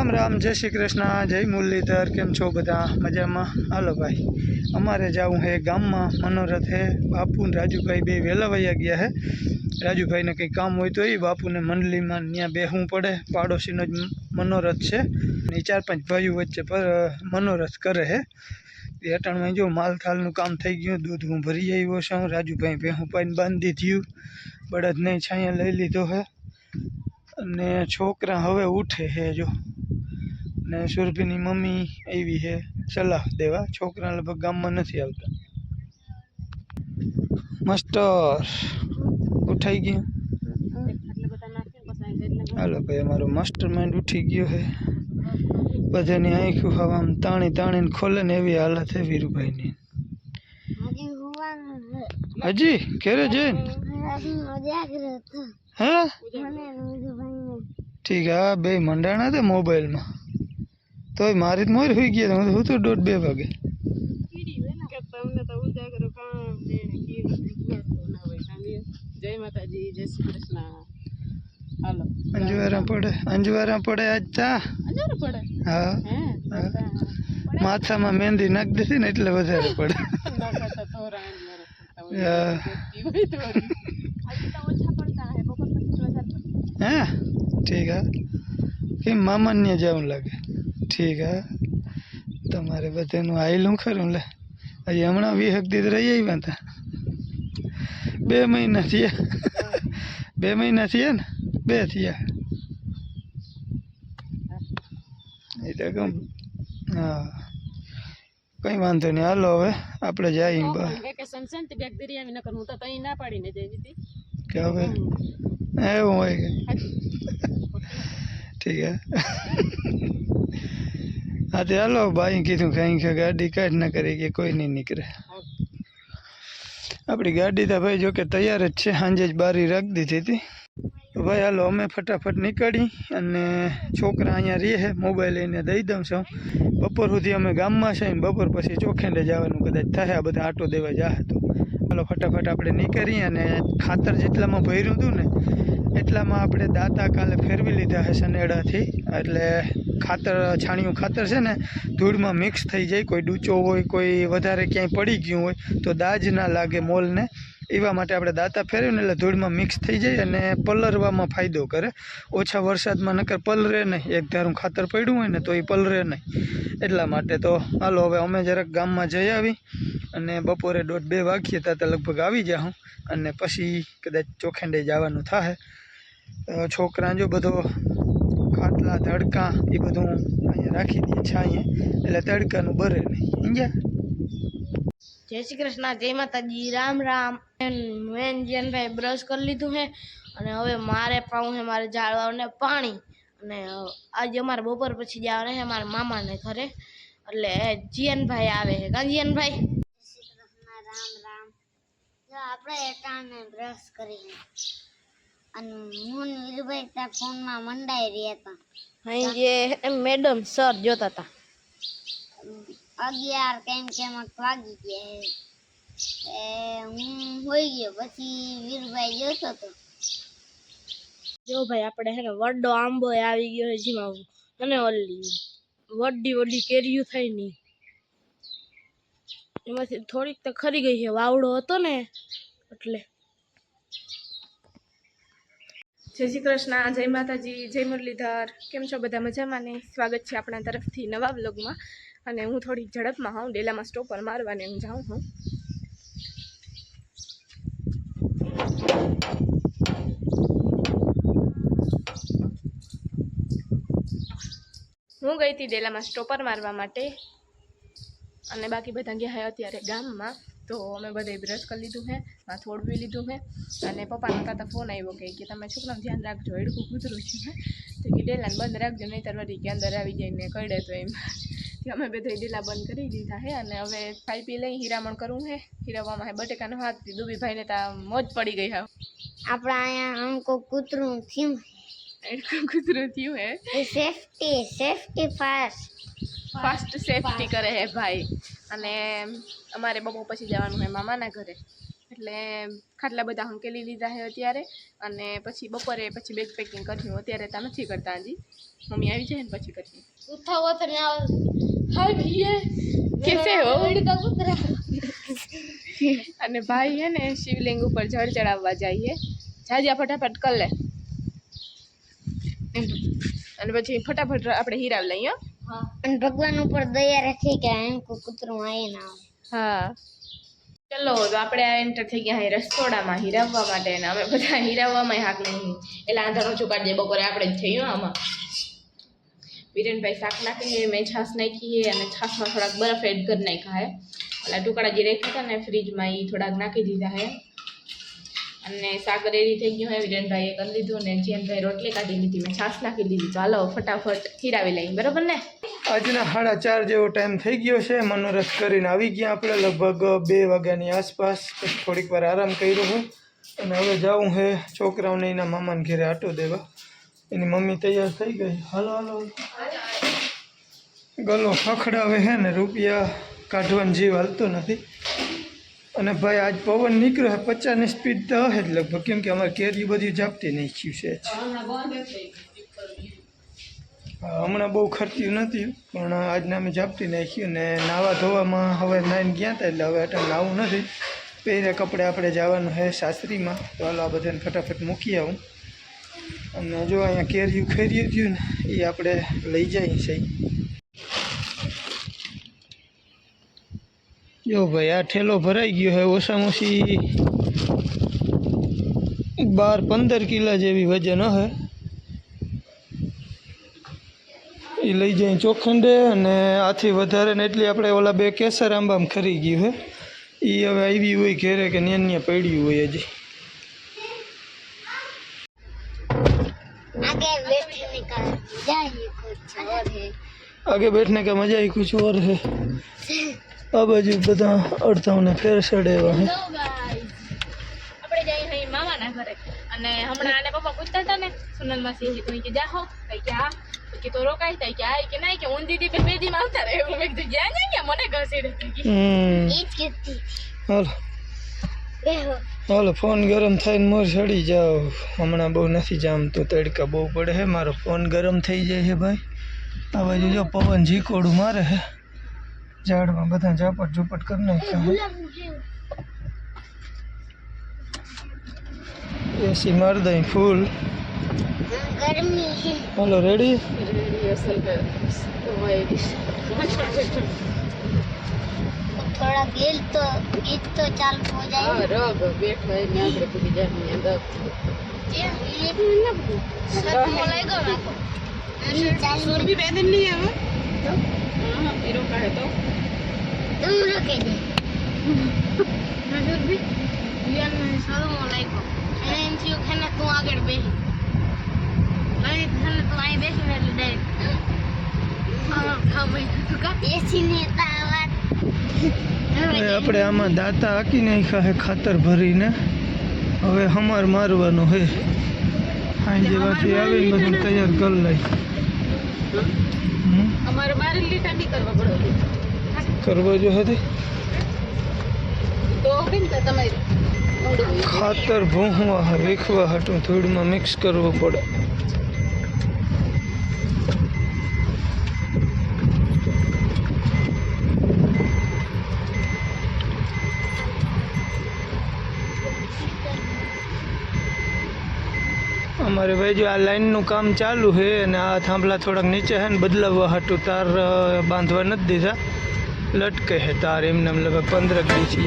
राम राम जय श्री कृष्ण जय मुरलीधर केम छो बधा मजा में। हालो भाई अमारे जाऊँ है गाम में मनोरथ है। बापू ने राजू भाई बे वेला वया गया है। राजू भाई ने कई काम हो तो बापू ने मंडली में त्या बेहू पड़े। पाड़ोशी नो मनोरथ है। 4-5 भाई वच्चे पर मनोरथ करे है। हेटाण में जो माल थाल काम थी गयु। दूध हूँ भरी आव्यो छूं। राजू भाई बेहू पाईने बांधी थी। बड़द नहीं छाया लई लीधो है। ने छोकरा हवे उठे है जो ने सुरभीनी मम्मी आई है सलाह देवा। छोकरा लगभग गाम में नहीं आवता। मास्टर उठाई गयो। हालो भाई अमारो मास्टर माइंड उठी गयो है। बधानी आँखों हवा ताणी ताणी खोले ने एवी हालत है वीरू भाई नी। हजी केरे जैन हाँ ठीक है। बे मंडाणा थे मोबाइल में तो मारी मोर हुई गया। हूँ तो 1:30-2 वागे जय माता जी जय श्री कृष्ण। हालो अंजवारा पड़े आज चा पड़े हाँ माथा में मेहंदी नाख दी ने એટલે વધારે પડે। हाँ ठीक है कि मामा ने जाऊँ लगे ठीक है। तमारे बधानु आयलू खरू ले हजी हमणा 20 दी रही आव्या था। 2 महीना थया 2 महीना थया ने 2 थया हाँ कई वांधो नहीं। हालो हवे आपणे जाई वेकेशन से ने बेग दरिया में नकर हूं तो तई ना पाड़ी ने जई थी क्या हवे एवं होय ठीक है। हाँ तो हालो भाई कीधु कहीं के गाड़ी काट न करे कि कोई नहीं निकले। अपनी गाड़ी तो भाई जो कि तैयार ज छे। सांजे ज बारी रख दीधी थी। तो भाई हालो अमे फटाफट निकली अने छोकरा अहींया रहे है। मोबाइल लईने दई दऊं छुं। बपोर सुधी अमे गाम में छीए। बपोर पछी चोखेंडे जवानुं कदाच थाय। आ बधा आटो देवा जाहे तो हालो फटाफट आपणे निकळीए अने खातर जेटलामां भर्युं हतुं ने એટલામાં આપણે દાંતા કાલે ફેરવી લીધા છે સનેડાથી। એટલે ખાતર છાણિયું ખાતર છે ને ધૂળમાં મિક્સ થઈ જાય। કોઈ ડૂચો હોય કોઈ વધારે ક્યાંય પડી ગયું હોય તો દાજ ના લાગે મોલને એવા માટે આપણે દાંતા ફેરવીને એટલે ધૂળમાં મિક્સ થઈ જાય અને પલરવામાં ફાયદો કરે। ઓછા વરસાદમાં નકર પલરે નહીં। એક ધારું ખાતર પડ્યું હોય ને તો એ પલરે નહીં એટલા માટે। તો હાલો હવે અમે જરાક ગામમાં જઈ આવી અને બપોરે 1:30-2 વાગ્યે ત્યાં લગભગ આવી જાઉં અને પછી કદાચ ચોખેંડે જવાનું થાય। छोकरा जो बधो खाटला तड़का ये बधु अहीं राखी दिए छाए एटले तड़कानु बरे नहीं समझ्या। जय श्री कृष्ण जय माता जी राम राम। मैं जीवन भाई ब्रश कर लीधु है अने हवे मारे पाऊँ है मारे झाड़वाने पानी अने आज अमारे बपोर पछी जवाना है मारा मामा ने घरे એટલે જીયન ભાઈ આવે છે। કા જીયન ભાઈ શ્રી કૃષ્ણ રામ રામ। જો આપણે એકાને બ્રશ કરીને અને હું વીરભાઈ તા ફોનમાં મંડાઈ રહ્યા હતા। અહીં જે મેડમ સર જોતા હતા 11 કેમ વાગી ગયા હું હોઈ ગયો પછી વીરભાઈ જોતો હતો। જો ભાઈ આપણે હે ને વડો આંબો આવી ગયો છે જેમાં અને ઓલી વડી વડી કેરીઓ થઈ ની એમાંથી થોડીક તો ખરી ગઈ છે। વાવડો હતો ને એટલે। जय श्री कृष्ण जय माता जी जय मुरलीधर केम छो बधा मजामां ने। स्वागत है अपना तरफथी नवा व्लॉग में। अने हूँ थोड़ी झड़प में हूँ डेला में स्टॉपर मारवाने हूँ जाऊँ हूँ। हूँ गई थी डेला में स्टॉपर मारवा माटे अने बाकी बधा गया है अत्यारे गाम में। तो अमे बधाए ब्रश कर लीधुं है माथुं ओळवी लीधुं है अने पप्पानो ताता फोन आव्यो कि तमे छोकरानुं ध्यान राखजो हेडकું કૂતરું છે तो कि डेलाने बंद राखजो नहींतर वरी के अंदर आवी जायने कड़े तो एम अमे बधाए डेला बंद करी दीधा है। अने हवे खाई पी लई हीरामण करवुं है। हीरावामां है बटेकानो भात दुबी भाईने ता मोज पड़ी गई है। આપણે અહીંયા આંકો કૂતરું થયું हेडकું કૂતરું थयुं है। સેફટી સેફટી फास्ट सेफ्टी करे है भाई। अने अमारे बपो पछी जवानुं है मामाना घरे એટલે ખાટલા બધા હંકેલી લીધા છે અત્યારે, અને પછી બપોરે પછી બેગ પેકિંગ કર્યું. અત્યારે તો નથી કરતા, હજી મમ્મી આવી જાય ને પછી કરીએ. ઉઠાવો તો ને હાય ભીએ કેસે હો? લડકા કૂતરા અને ભાઈ હે ને શિવલિંગ ઉપર જળ ચડાવવા જઈએ. જાજા ફટાફટ કર લે અને પછી ફટાફટ આપણે હીરાવ લઈએ. હા અને ભગવાન ઉપર દયા રાખી કે એમ કૂતરું આયે ના આવે. હા ચલો તો આપણે આ એન્ટર થઈ ગયા રસોડામાં હીરાવવા માટે, ને અમે બધા હીરાવવામાં હાક નહીં એટલે આંધારો ચુકાડી દે. બપોરે આપણે જ થયું આમાં. વિરેનભાઈ શાક નાખી, મેં છાશ નાખી અને છાશમાં થોડાક બરફ એડ કરી નાખ્યા હે. ઓલા ટુકડા જે રાખ્યા હતા ને ફ્રીજમાં એ થોડાક નાખી દીધા હે. અને શાક રેડી થઈ ગયું હે. વિરેનભાઈએ કરી લીધું ને જીયનભાઈ રોટલી કાઢી લીધી, મેં છાશ નાખી દીધી. ચાલો ફટાફટ હીરાવી લઈએ, બરાબર ને? આજના 4:30 જેવો ટાઈમ થઈ ગયો છે. મનોરથ કરીને આવી ગયા આપણે લગભગ 2 વાગ્યાની આસપાસ. પછી થોડીક વાર આરામ કર્યો હોય અને હવે જવું છે છોકરાઓને એના મામાને ઘરે આટો દેવા. એની મમ્મી તૈયાર થઈ ગઈ. હાલો હાલો ગલો ખખડાવે છે ને રૂપિયા કાઢવાનો જીવ હાલતો નથી. અને ભાઈ આજ પવન નીકળ્યો છે 50ની સ્પીડ તો હશે જ લગભગ, કેમ કે અમારે કેરી બધી ઝાપટી નાખ્યું છે. હમણાં બહુ ખર્ચ્યું નથી પણ આજના અમે ઝાપટી નાખ્યું. ને નાવા ધોવામાં હવે નાઈને ગયા હતા એટલે હવે અટાણ નાવું નથી. પહેરે કપડે આપણે જવાનું છે સાસરીમાં. તો હાલો આ બધાને ફટાફટ મૂકી આવું. અને જો અહીંયા કેરીયું ખેર્યું થયું ને એ આપણે લઈ જઈએ છીએ. જો ભાઈ આ ઠેલો ભરાઈ ગયો છે. ઓછામાં ઓછી 12-15 કિલા જેવી વજન હશે. એ લઈ જાય ચોખંડે. અને આથી વધારે ને એટલી આપણે ઓલા 2 કેસર આંબામાં ખરી ગયું છે. એ હવે આવી હોય ઘેરે કે ન્યા પડ્યું હોય હજી. आगे बैठने का मजा ही कुछ और है. આ બાજુ બધા અડધાઓને ફેર ચડે એવા હે. આપણે જઈએ અહીં મામાના ઘરે. અને હમણાં આને પપ્પા પૂછતા હતા ને સુનલ માસી કે તું કે જા હો કઈ કે હા કે તો રોકાય થાય કે આ કે નહીં કે ઊન દીદી બે દી માં આવતા રહે. મેં કીધું જ્યાં નહીં કે મને ઘસી રહી. હાલો હાલો ફોન ગરમ થઈને મોર ચડી જાઓ. હમણાં બહુ નથી જામતું, તડકા બહુ પડે છે. મારો ફોન ગરમ થઈ જાય છે ભાઈ. આ બાજુ જો પવન ઝીકોડું મારે છે. ઝાડમાં બધા ઝાપટ ઝુપટ કરી નાખ્યા. એસી માર દઈ ફૂલ. હાલો રેડી. थोड़ा गिल तो ईद तो चालू हो जाए. रोग बैठो है ने આપણે પૂરી જાની અંદર ये भी ना सर मलाई को रखो. સુર ભી બેદન નહીં આવે. હા એ રોકાય તો तुम रोके दे. મજૂર ભી યાર મને સર मलाई को એને એમ થયું કે ને તું આગળ બેસી લઈ તને તું અહીં બેસી ને એટલે ડાયરેક્ટ હા ભાઈ તું કા एसी ने तावा હવે આપણે આમાં દાંતા હાકી નાખ્યા છે ખાતર ભરીને. હવે હમાર મારવાનો છે. સાંજે વાથી આવીને બધું તૈયાર કરી લઈ. અમારે 12 લીટર ની કરવા પડે કરવા જો હતી તો કેમ કે તમારી ખાતર ભૂંહવા વીખવા હાટું ધૂળમાં મિક્સ કરવું પડે. અમારે ભાઈ જો આ લાઈનનું કામ ચાલુ છે અને આ થાંભલા થોડાક નીચે છે ને બદલાવવા હાટું તાર બાંધવા નથી દીધા. લટકે છે તાર એમને લગભગ 15 દી છે.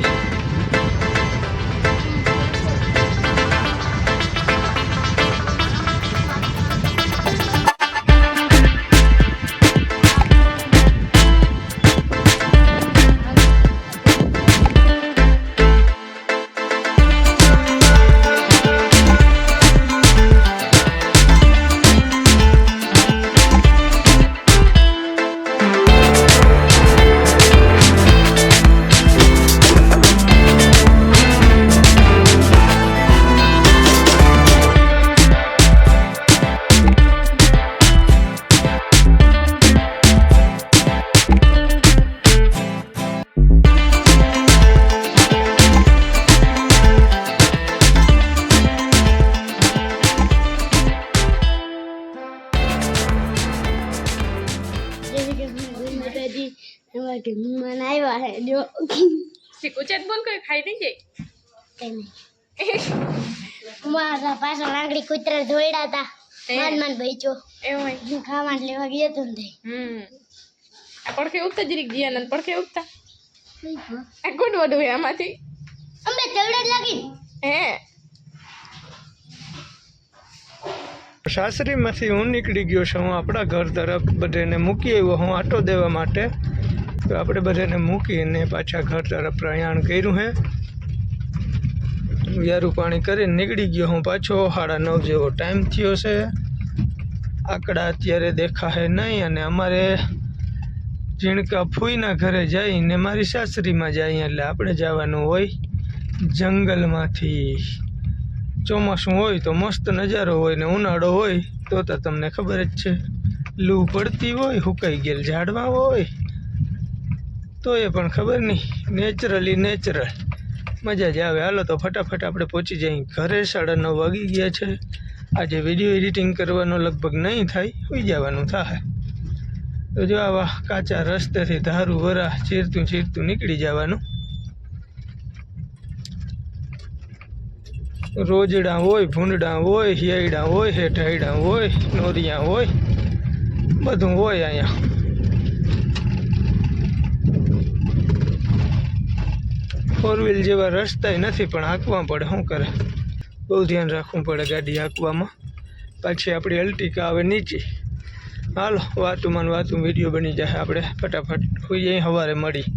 માતાજી અમારા કે મહેમાન આવ્યા હે જો ઉચેત બોલ કોઈ ખાઈ નહીં જાય કઈ નહીં મારા પાછળ આંગળી કૂતરા જોડ્યા હતા માન ભાઈચો એવું હું ખાવા લેવા ગયો તો ને આ પડખે ઉગતા જરીક જીયાનંદ પડખે ઉગતા આ કોણ વધુ હે આમાંથી અમે ચવડે લાગી હે સાસરીમાંથી હું નીકળી ગયો છું આપણા ઘર તરફ બધાને મૂકી આવ્યો હું આટો દેવા માટે તો આપણે બધાને મૂકીને પાછા ઘર તરફ પ્રયાણ કર્યું હે યારું પાણી કરીને નીકળી ગયો હું પાછો 9:30 જેવો ટાઈમ થયો છે આંકડા અત્યારે દેખાય નહીં અને અમારે ઝીણકા ફૂઈના ઘરે જઈને મારી સાસરીમાં જઈએ એટલે આપણે જવાનું હોય જંગલમાંથી ચોમાસું હોય તો મસ્ત નજારો હોય ને ઉનાળો હોય તો તમને ખબર જ છે લૂ પડતી હોય હુકાઈ ગયેલ ઝાડવા હોય તો એ પણ ખબર નહીં નેચરલ મજા જ આવે હાલો તો ફટાફટ આપણે પહોંચી જઈએ ઘરે 9:30 વાગી ગયા છે આજે વિડીયો એડિટિંગ કરવાનો લગભગ નહીં થાય હોઈ જવાનું થાય તો જો આવા કાચા રસ્તેથી ધારું વરા ચીરતું નીકળી જવાનું રોજડા હોય ભૂંડડા હોય હિયાયડા હોય હેઠાયડા હોય નોરિયા હોય બધું હોય અહીંયા ફોર વ્હીલ જેવા રસ્તાય નથી પણ હાંકવા પડે શું કરે બહુ ધ્યાન રાખવું પડે ગાડી હાંકવામાં પાછી આપણી અલ્ટિકા આવે નીચે હાલો વાતું વિડીયો બની જાય આપણે ફટાફટ હોઈ જઈએ સવારે મળી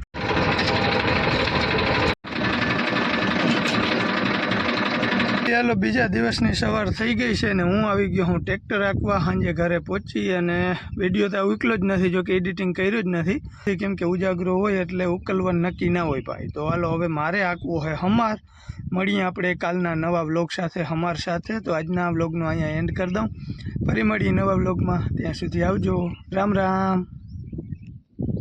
ચાલો બીજા દિવસની સવાર થઈ ગઈ છે ને હું આવી ગયો હું ટ્રેક્ટર હાંકવા સાંજે ઘરે પહોંચી અને વિડીયો તો ઉકલો જ નથી જો કે એડિટિંગ કર્યું જ નથી કેમ કે ઉજાગરો હોય એટલે ઉકલવાનું નક્કી ના હોય ભાઈ તો હાલો હવે મારે હાંકવો હોય હમાર મળીએ આપણે કાલના નવા વ્લોગ સાથે હમાર સાથે તો આજના વ્લોગનો અહીંયા એન્ડ કરી દઉં ફરી મળીએ નવા વ્લોગમાં ત્યાં સુધી આવજો રામ રામ